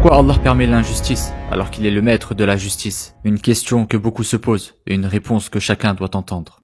Pourquoi Allah permet l'injustice alors qu'il est le maître de la justice? Une question que beaucoup se posent et une réponse que chacun doit entendre.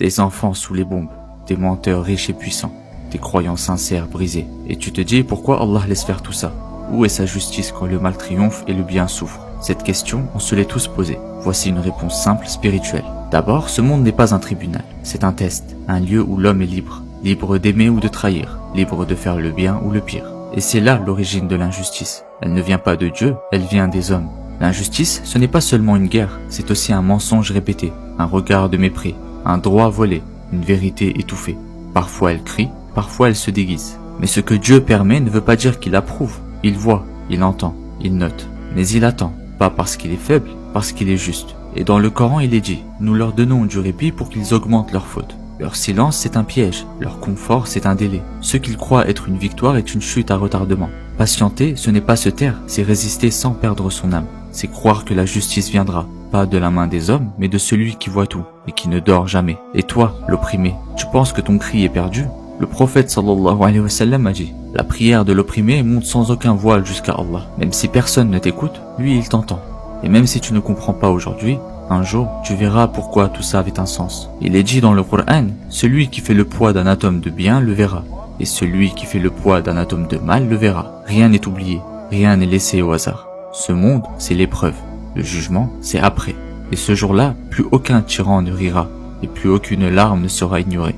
Des enfants sous les bombes, des menteurs riches et puissants, des croyants sincères brisés. Et tu te dis pourquoi Allah laisse faire tout ça? Où est sa justice quand le mal triomphe et le bien souffre? Cette question, on se l'est tous posée. Voici une réponse simple, spirituelle. D'abord, ce monde n'est pas un tribunal, c'est un test, un lieu où l'homme est libre. Libre d'aimer ou de trahir, libre de faire le bien ou le pire. Et c'est là l'origine de l'injustice. Elle ne vient pas de Dieu, elle vient des hommes. L'injustice, ce n'est pas seulement une guerre, c'est aussi un mensonge répété, un regard de mépris, un droit volé, une vérité étouffée. Parfois elle crie, parfois elle se déguise. Mais ce que Dieu permet ne veut pas dire qu'il approuve. Il voit, il entend, il note. Mais il attend, pas parce qu'il est faible, parce qu'il est juste. Et dans le Coran il est dit, nous leur donnons du répit pour qu'ils augmentent leurs fautes. Leur silence c'est un piège, leur confort c'est un délai. Ce qu'ils croient être une victoire est une chute à retardement. Patienter, ce n'est pas se taire, c'est résister sans perdre son âme. C'est croire que la justice viendra, pas de la main des hommes, mais de celui qui voit tout et qui ne dort jamais. Et toi, l'opprimé, tu penses que ton cri est perdu? Le prophète sallallahu alayhi wa sallam a dit, la prière de l'opprimé monte sans aucun voile jusqu'à Allah. Même si personne ne t'écoute, lui il t'entend. Et même si tu ne comprends pas aujourd'hui, un jour, tu verras pourquoi tout ça avait un sens. Il est dit dans le Coran, celui qui fait le poids d'un atome de bien le verra, et celui qui fait le poids d'un atome de mal le verra. Rien n'est oublié, rien n'est laissé au hasard. Ce monde, c'est l'épreuve. Le jugement, c'est après. Et ce jour-là, plus aucun tyran ne rira, et plus aucune larme ne sera ignorée.